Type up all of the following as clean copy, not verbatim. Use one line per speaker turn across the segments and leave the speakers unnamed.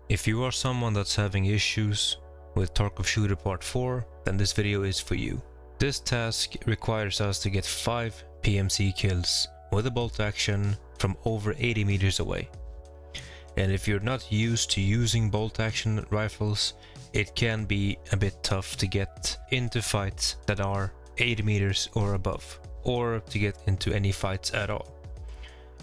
If you are someone that's having issues with Tarkov Shooter Part 4, then this video is for you. This task requires us to get 5 PMC kills with a bolt action from over 80 meters away. And if you're not used to using bolt action rifles, it can be a bit tough to get into fights that are 80 meters or above, or to get into any fights at all.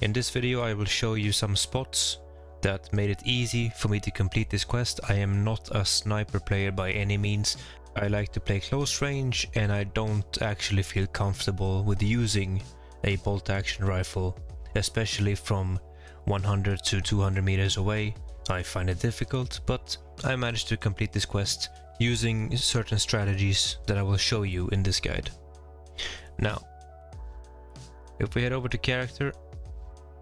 In this video I will show you some spots that made it easy for me to complete this quest. I am not a sniper player by any means. I like to play close range and I don't actually feel comfortable with using a bolt action rifle, especially from 100 to 200 meters away. I find it difficult, but I managed to complete this quest using certain strategies that I will show you in this guide. Now, if we head over to character,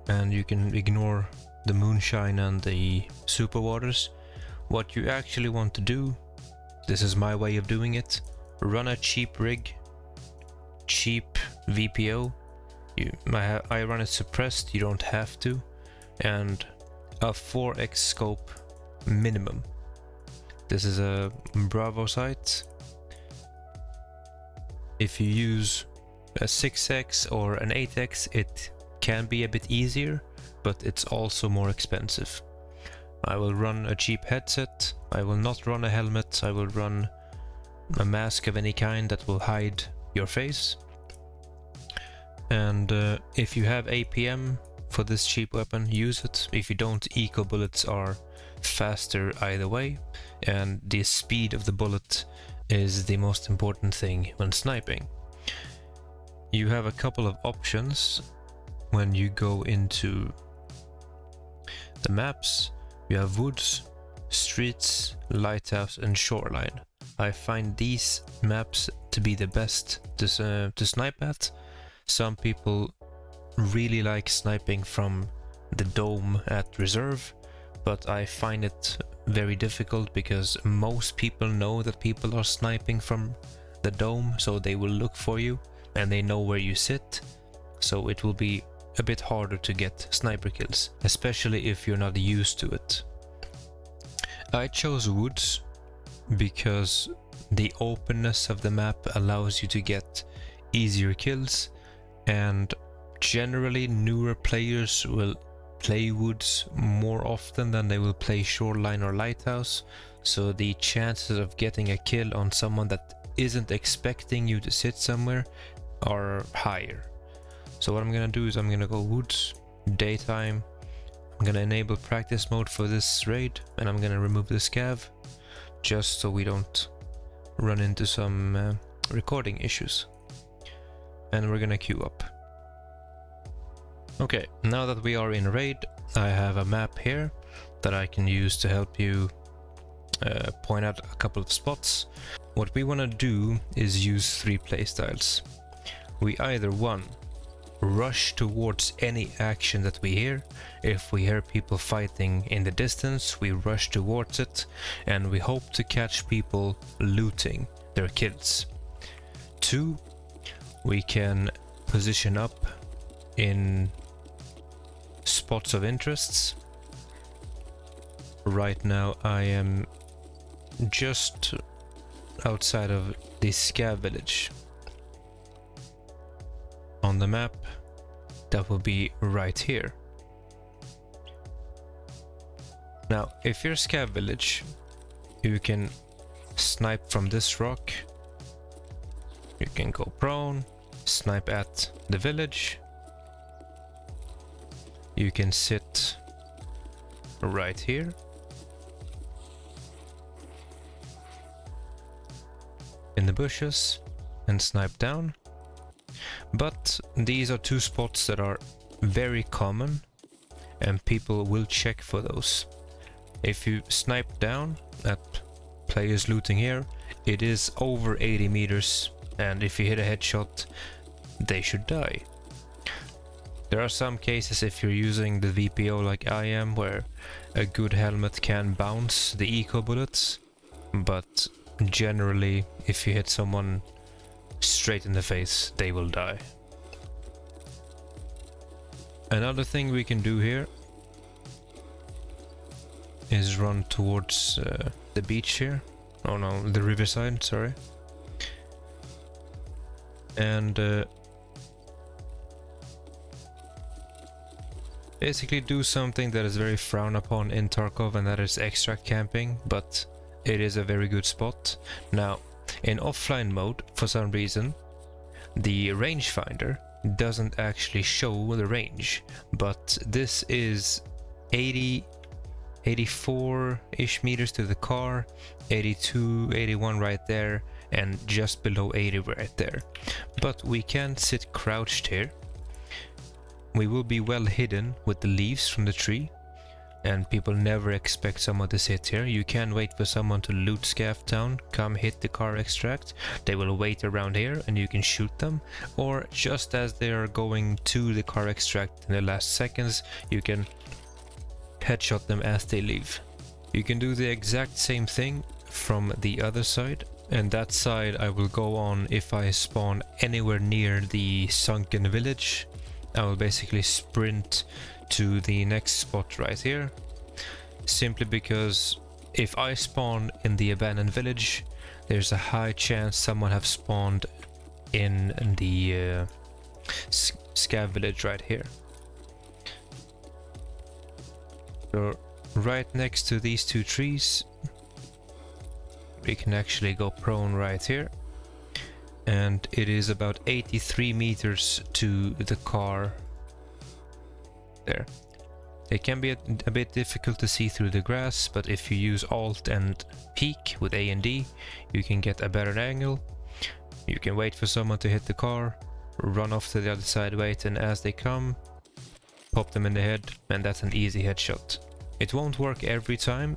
and you can ignore the moonshine and the super waters, what you actually want to do, this is my way of doing it, run a cheap rig, cheap VPO. I run it suppressed, you don't have to, and a 4x scope minimum. This is a Bravo sight. If you use a 6x or an 8x, it can be a bit easier, but it's also more expensive. I will run a cheap headset. I will not run a helmet. I will run a mask of any kind that will hide your face. And if you have APM for this cheap weapon, use it. If you don't, eco bullets are faster either way, and the speed of the bullet is the most important thing when sniping. You have a couple of options when you go into the maps. You have woods, streets, lighthouse and shoreline. I find these maps to be the best to snipe at. Some people really like sniping from the dome at reserve, but I find it very difficult because most people know that people are sniping from the dome, so they will look for you and they know where you sit, so it will be a bit harder to get sniper kills, especially if you're not used to it. I chose woods because the openness of the map allows you to get easier kills, and generally newer players will play woods more often than they will play shoreline or lighthouse, so the chances of getting a kill on someone that isn't expecting you to sit somewhere are higher. So what I'm gonna do is I'm gonna go woods, daytime. I'm gonna enable practice mode for this raid, and I'm gonna remove the scav just so we don't run into some recording issues. And we're gonna queue up. Okay, now that we are in raid, I have a map here that I can use to help you point out a couple of spots. What we want to do is use 3 playstyles. We either rush towards any action that we hear. If we hear people fighting in the distance, we rush towards it and we hope to catch people looting their kills. 2, we can position up in spots of interests. Right now I am just outside of the Scav Village. On the map, that will be right here. Now, if you're Scav Village, you can snipe from this rock. You can go prone, snipe at the village. You can sit right here. In the bushes and snipe down. But these are 2 spots that are very common and people will check for those. If you snipe down at players looting here, it is over 80 meters, and if you hit a headshot, they should die. There are some cases if you're using the VPO like I am, where a good helmet can bounce the eco bullets, but generally if you hit someone straight in the face, they will die. Another thing we can do here is run towards the beach here. Oh no, the riverside, sorry. And basically do something that is very frowned upon in Tarkov, and that is extract camping, but it is a very good spot. Now, in offline mode, for some reason, the rangefinder doesn't actually show the range, but this is 84-ish meters to the car, 82, 81 right there, and just below 80 right there. But we can sit crouched here. We will be well hidden with the leaves from the tree, and people never expect someone to sit here. You can wait for someone to loot Scav Town, come hit the car extract. They will wait around here and you can shoot them, or just as they are going to the car extract in the last seconds, you can headshot them as they leave. You can do the exact same thing from the other side, and that side I will go on if I spawn anywhere near the sunken village. I will basically sprint to the next spot right here, simply because if I spawn in the abandoned village, there's a high chance someone have spawned in the Scav Village right here. So right next to these two trees, we can actually go prone right here. And it is about 83 meters to the car there. It can be a bit difficult to see through the grass, but if you use Alt and Peek with A and D, you can get a better angle. You can wait for someone to hit the car, run off to the other side, wait, and as they come, pop them in the head, and that's an easy headshot. It won't work every time,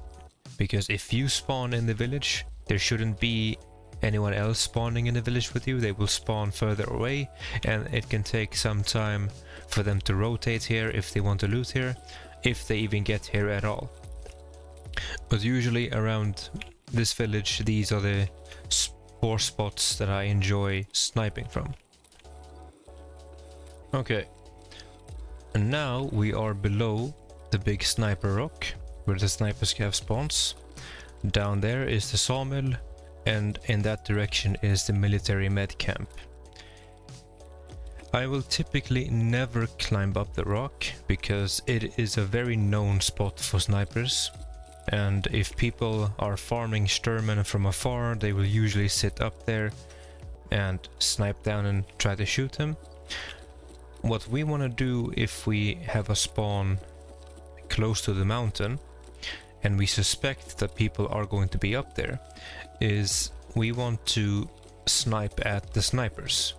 because if you spawn in the village, there shouldn't be anyone else spawning in the village with you. They will spawn further away, and it can take some time for them to rotate here if they want to loot here, if they even get here at all. But usually around this village, these are the 4 spots that I enjoy sniping from. Okay, and now we are below the big sniper rock where the sniper scav spawns. Down there is the Sawmill, and in that direction is the military med camp. I will typically never climb up the rock because it is a very known spot for snipers, and if people are farming Sturmen from afar, they will usually sit up there and snipe down and try to shoot him. What we want to do if we have a spawn close to the mountain and we suspect that people are going to be up there, is we want to snipe at the snipers.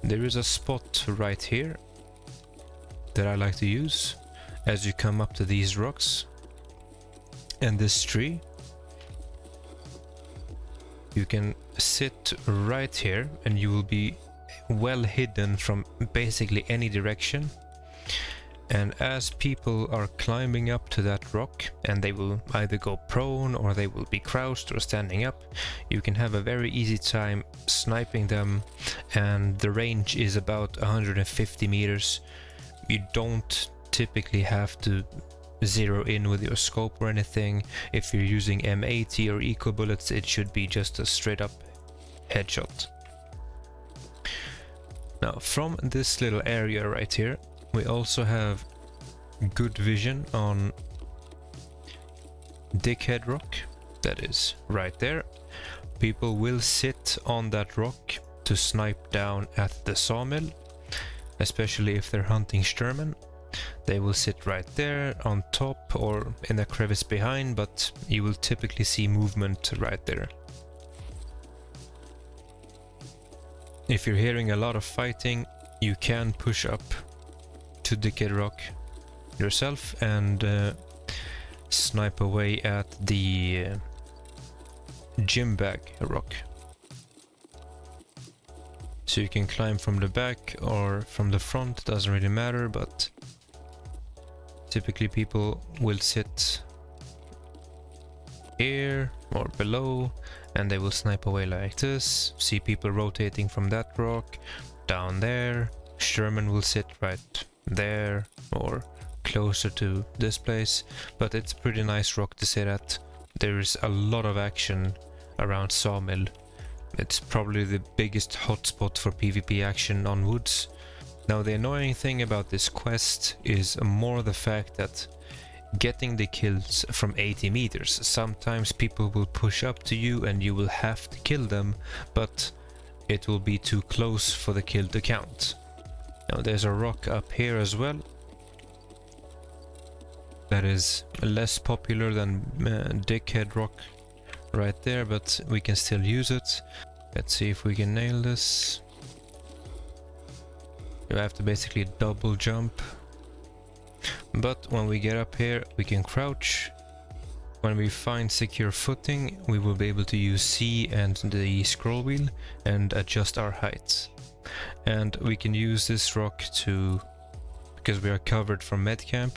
There is a spot right here that I like to use as you come up to these rocks and this tree. You can sit right here and you will be well hidden from basically any direction. And as people are climbing up to that rock, and they will either go prone or they will be crouched or standing up, you can have a very easy time sniping them, and the range is about 150 meters. You don't typically have to zero in with your scope or anything. If you're using M80 or eco bullets, it should be just a straight up headshot. Now from this little area right here, we also have good vision on Dickhead Rock, that is right there. People will sit on that rock to snipe down at the Sawmill, especially if they're hunting Sturmen. They will sit right there on top or in a crevice behind, but you will typically see movement right there. If you're hearing a lot of fighting, you can push up to Dickhead Rock yourself and snipe away at the gym bag rock. So you can climb from the back or from the front, doesn't really matter, but typically people will sit here or below and they will snipe away like this. See people rotating from that rock down there. Sherman will sit right there or closer to this place, but it's a pretty nice rock to sit at. There's a lot of action around Sawmill. It's probably the biggest hotspot for PvP action on woods. Now the annoying thing about this quest is more the fact that getting the kills from 80 meters. Sometimes people will push up to you and you will have to kill them, but it will be too close for the kill to count. Now there's a rock up here as well. That is less popular than Dickhead Rock right there, but we can still use it. Let's see if we can nail this. You have to basically double jump. But when we get up here, we can crouch. When we find secure footing, we will be able to use C and the scroll wheel and adjust our height. And we can use this rock to, because we are covered from medcamp,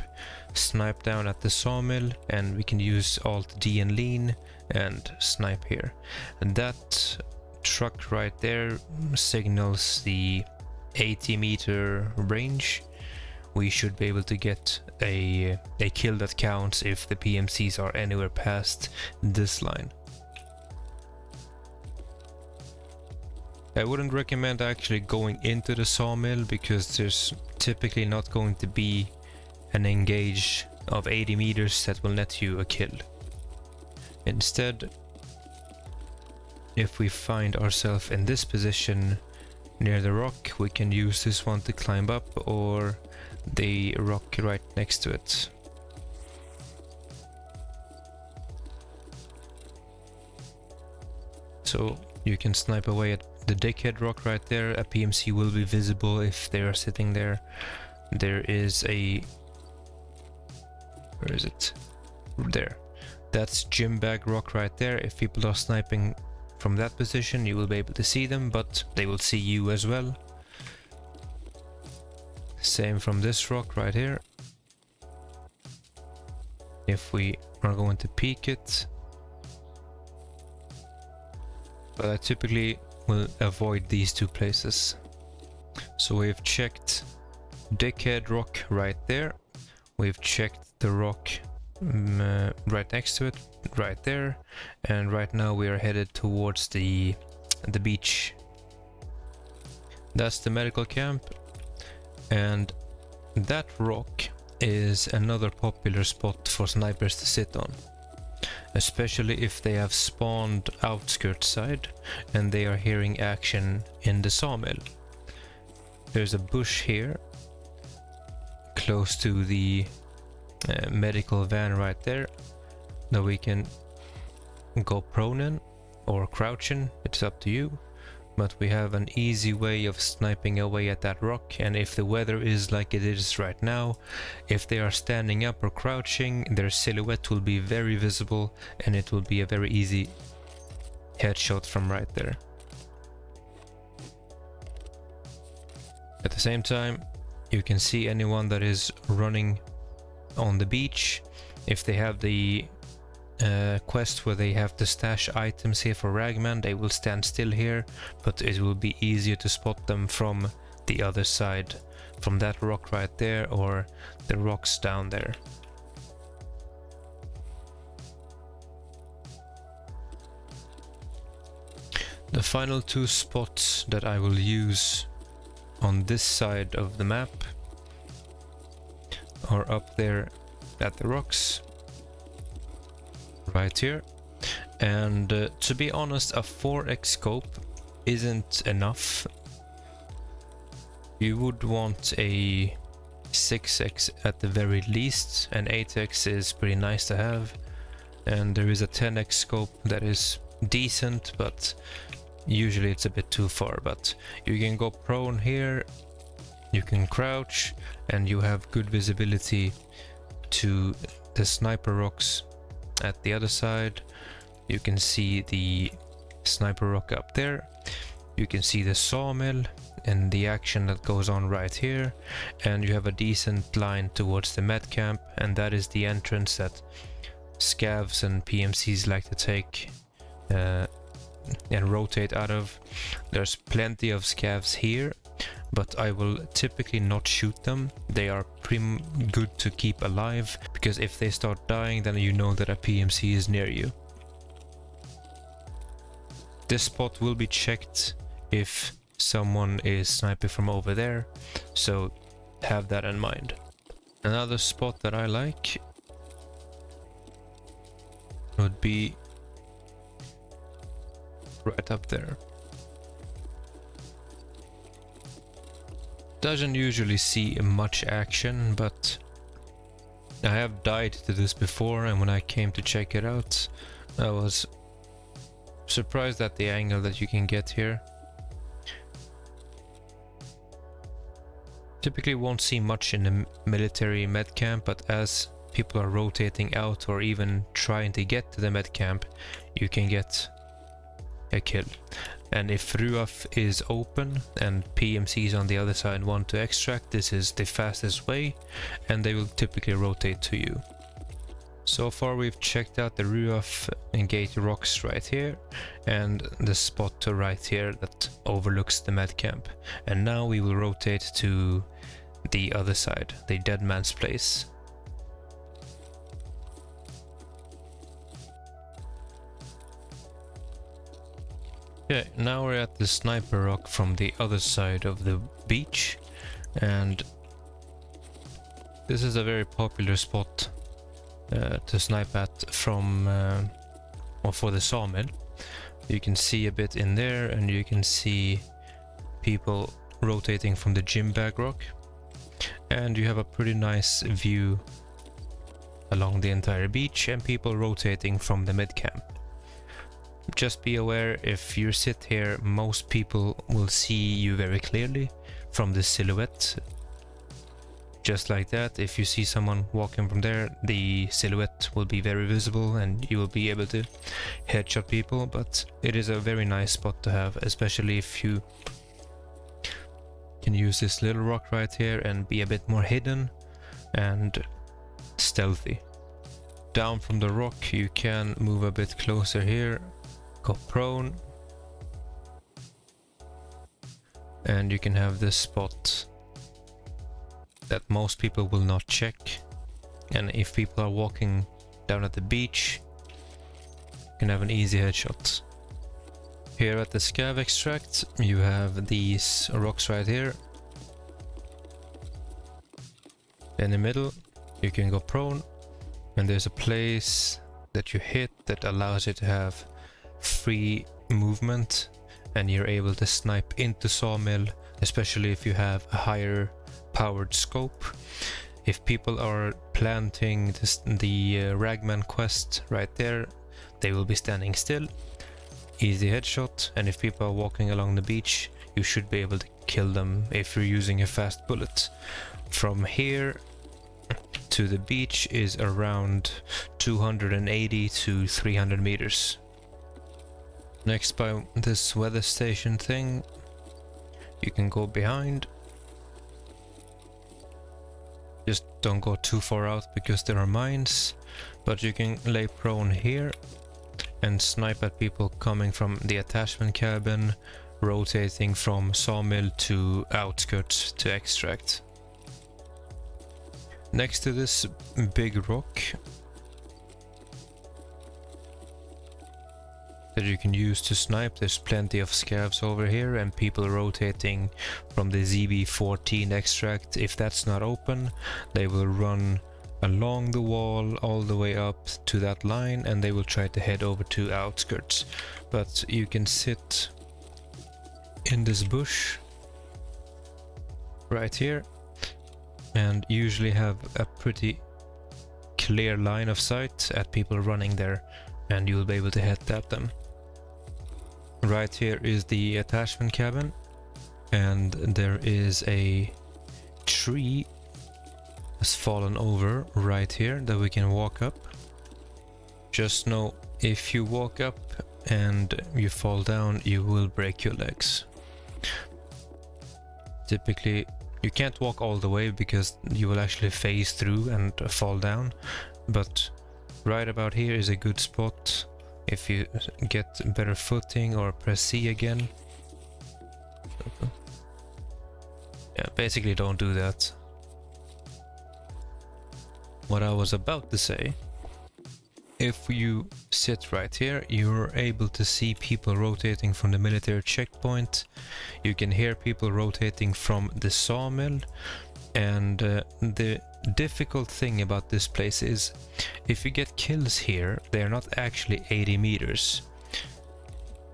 snipe down at the sawmill, and we can use Alt D and lean and snipe here. And that truck right there signals the 80-meter range. We should be able to get a kill that counts if the PMCs are anywhere past this line. I wouldn't recommend actually going into the sawmill because there's typically not going to be an engage of 80 meters that will net you a kill. Instead, if we find ourselves in this position near the rock, we can use this one to climb up, or the rock right next to it. So you can snipe away at the Dickhead Rock right there. A PMC will be visible if they are sitting there. There is a... where is it? There. That's Gym Bag Rock right there. If people are sniping from that position, you will be able to see them, but they will see you as well. Same from this rock right here. If we are going to peek it. But I typically will avoid these two places. So we've checked Dickhead Rock right there. We've checked the rock right next to it, right there. And right now we are headed towards the beach. That's the medical camp. And that rock is another popular spot for snipers to sit on, especially if they have spawned outskirts side and they are hearing action in the sawmill. There's a bush here close to the medical van right there that we can go prone in or crouching, it's up to you. But we have an easy way of sniping away at that rock, and if the weather is like it is right now, if they are standing up or crouching, their silhouette will be very visible and it will be a very easy headshot from right there. At the same time, you can see anyone that is running on the beach. If they have the quest where they have to stash items here for Ragman, they will stand still here, but it will be easier to spot them from the other side, from that rock right there or the rocks down there. The final two spots that I will use on this side of the map are up there at the rocks right here. And to be honest, a 4x scope isn't enough. You would want a 6x at the very least. An 8x is pretty nice to have, and there is a 10x scope that is decent, but usually it's a bit too far. But you can go prone here, you can crouch, and you have good visibility to the sniper rocks at the other side. You can see the sniper rock up there. You can see the sawmill and the action that goes on right here, and you have a decent line towards the med camp, and that is the entrance that scavs and PMCs like to take and rotate out of. There's plenty of scavs here, but I will typically not shoot them. They are pretty good to keep alive, because if they start dying, then you know that a PMC is near you. This spot will be checked if someone is sniping from over there, so have that in mind. Another spot that I like would be right up there. Doesn't usually see much action, but I have died to this before, and when I came to check it out, I was surprised at the angle that you can get here. Typically won't see much in the military med camp, but as people are rotating out or even trying to get to the med camp, you can get a kill. And if Ruaf is open and PMCs on the other side want to extract, this is the fastest way, and they will typically rotate to you. So far we've checked out the Ruaf and gate rocks right here, and the spot to right here that overlooks the med camp. And now we will rotate to the other side, the dead man's place. Okay, now we're at the sniper rock from the other side of the beach, and this is a very popular spot to snipe at from or for the Sawmill. You can see a bit in there, and you can see people rotating from the gym bag rock, and you have a pretty nice view along the entire beach and people rotating from the mid camp. Just be aware, if you sit here, most people will see you very clearly from the silhouette. Just like that, if you see someone walking from there, the silhouette will be very visible and you will be able to headshot people. But it is a very nice spot to have, especially if you can use this little rock right here and be a bit more hidden and stealthy. Down from the rock you can move a bit closer here, go prone, and you can have this spot that most people will not check. And if people are walking down at the beach, you can have an easy headshot. Here at the Scav extract you have these rocks right here. In the middle you can go prone, and there's a place that you hit that allows you to have free movement, and you're able to snipe into Sawmill, especially if you have a higher powered scope. If people are planting the Ragman quest right there, they will be standing still. Easy headshot. And if people are walking along the beach, you should be able to kill them if you're using a fast bullet. From here to the beach is around 280 to 300 meters. Next, by this weather station thing, you can go behind. Just don't go too far out because there are mines, but you can lay prone here and snipe at people coming from the attachment cabin, rotating from Sawmill to Outskirts to extract. Next to this big rock that you can use to snipe, there's plenty of scavs over here and people rotating from the ZB14 extract. If that's not open, they will run along the wall all the way up to that line and they will try to head over to Outskirts. But you can sit in this bush right here and usually have a pretty clear line of sight at people running there, and you'll be able to hit at them. Right here is the attachment cabin, and there is a tree has fallen over right here that we can walk up. Just know, if you walk up and you fall down, you will break your legs. Typically you can't walk all the way because you will actually phase through and fall down, but right about here is a good spot. If you get better footing or press C again. basically don't do that. What I was about to say, if you sit right here, you're able to see people rotating from the military checkpoint. You can hear people rotating from the sawmill. And the difficult thing about this place is, if you get kills here, they are not actually 80 meters.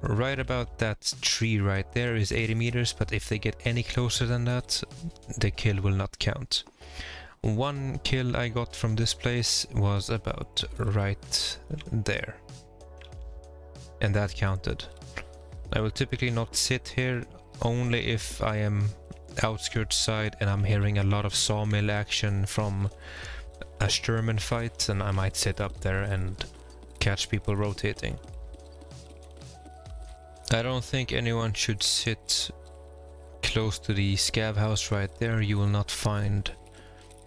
Right about that tree right there is 80 meters, but if they get any closer than that, the kill will not count. One kill I got from this place was about right there, and that counted. I will typically not sit here, only if I am outskirts side and I'm hearing a lot of sawmill action from a Sturman fight, and I might sit up there and catch people rotating. I don't think anyone should sit close to the scav house right there. You will not find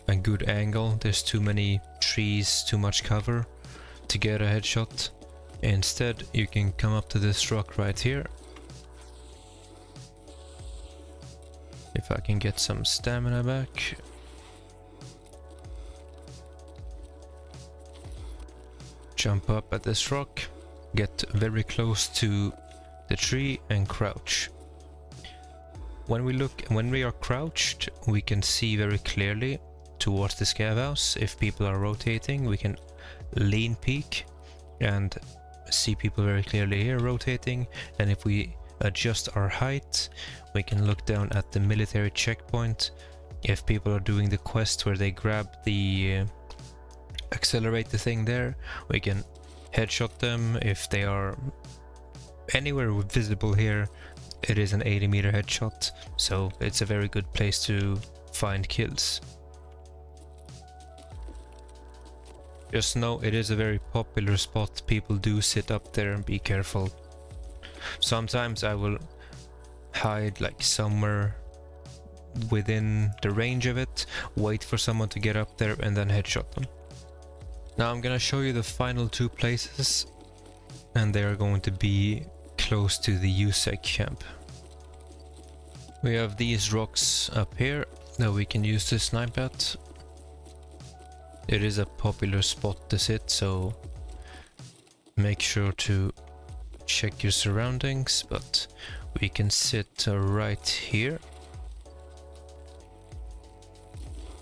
a good angle. There's too many trees, too much cover to get a headshot. Instead, you can come up to this rock right here. If I can get some stamina back. Jump up at this rock, get very close to the tree and crouch. When we are crouched, we can see very clearly towards the scav house. If people are rotating, we can lean peek and see people very clearly here rotating. And if we adjust our height, we can look down at the military checkpoint. If people are doing the quest where they grab the accelerate the thing there, we can headshot them. If they are anywhere visible here, it is an 80 meter headshot, so it's a very good place to find kills. Just know it is a very popular spot. People do sit up there, and be careful. Sometimes I will hide like somewhere within the range of it, wait for someone to get up there and then headshot them. Now I'm gonna show you the final two places, and they are going to be close to the USEC camp. We have these rocks up here that we can use to snipe at. It is a popular spot to sit, so make sure to check your surroundings, but we can sit right here.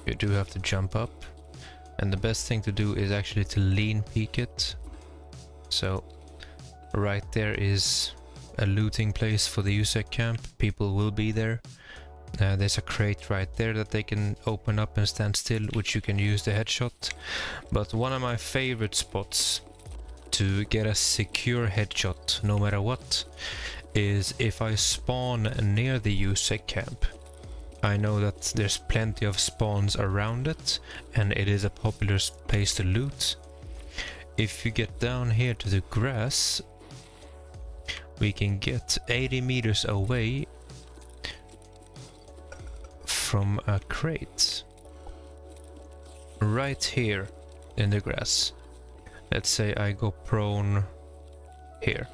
You do have to jump up, and the best thing to do is actually to lean peek it. So right there is a looting place for the USEC camp. People will be there. There's a crate right there that they can open up and stand still, which you can use the headshot. But one of my favorite spots to get a secure headshot no matter what is if I spawn near the USEC camp. I know that there's plenty of spawns around it, and it is a popular place to loot. If you get down here to the grass, we can get 80 meters away from a crate. Right here in the grass. Let's say I go prone here.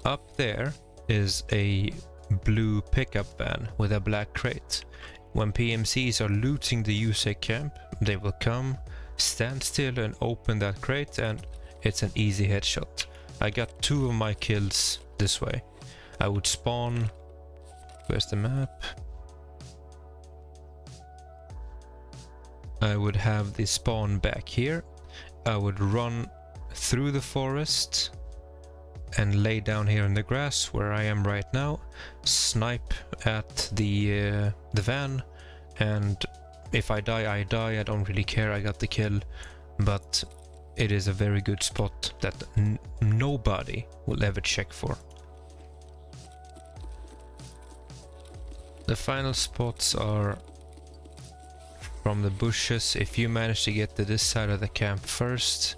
Up there is a blue pickup van with a black crate. When PMCs are looting the USEC camp, they will come, stand still and open that crate, and it's an easy headshot. I got 2 of my kills this way. I would spawn, where's the map? I would have the spawn back here. I would run through the forest and lay down here in the grass where I am right now, snipe at the van, and if I die, I die. I don't really care, I got the kill, but it is a very good spot that nobody will ever check for. The final spots are from the bushes. If you manage to get to this side of the camp first,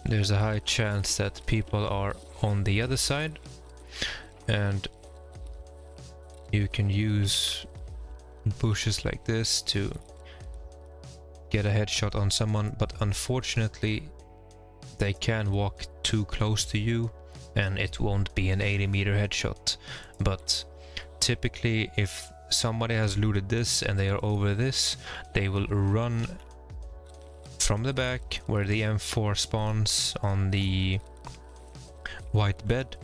there's a high chance that people are on the other side, and you can use bushes like this to get a headshot on someone, but unfortunately they can walk too close to you and it won't be an 80 meter headshot. But typically if somebody has looted this and they are over this, they will run from the back where the M4 spawns on the white bed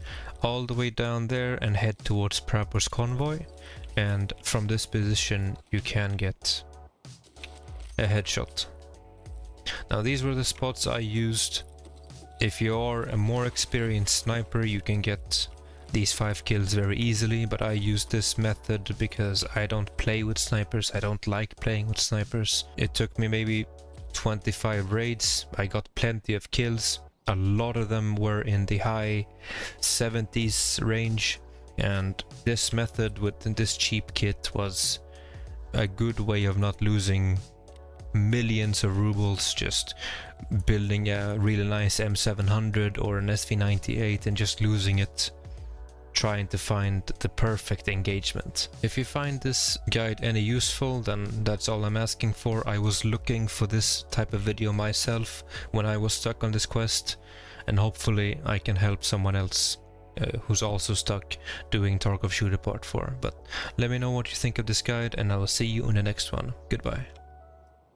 all the way down there and head towards Prapor's convoy, and from this position you can get a headshot. Now these were the spots I used. If you are a more experienced sniper you can get these 5 kills very easily, but I use this method because I don't play with snipers. I don't like playing with snipers. It took me maybe 25 raids. I got plenty of kills. A lot of them were in the high 70s range, and this method with this cheap kit was a good way of not losing millions of rubles just building a really nice M700 or an SV98 and just losing it trying to find the perfect engagement. If you find this guide any useful, then that's all I'm asking for. I was looking for this type of video myself when I was stuck on this quest, and hopefully I can help someone else who's also stuck doing Tarkov Shooter Part 4. But let me know what you think of this guide, and I will see you in the next one. Goodbye.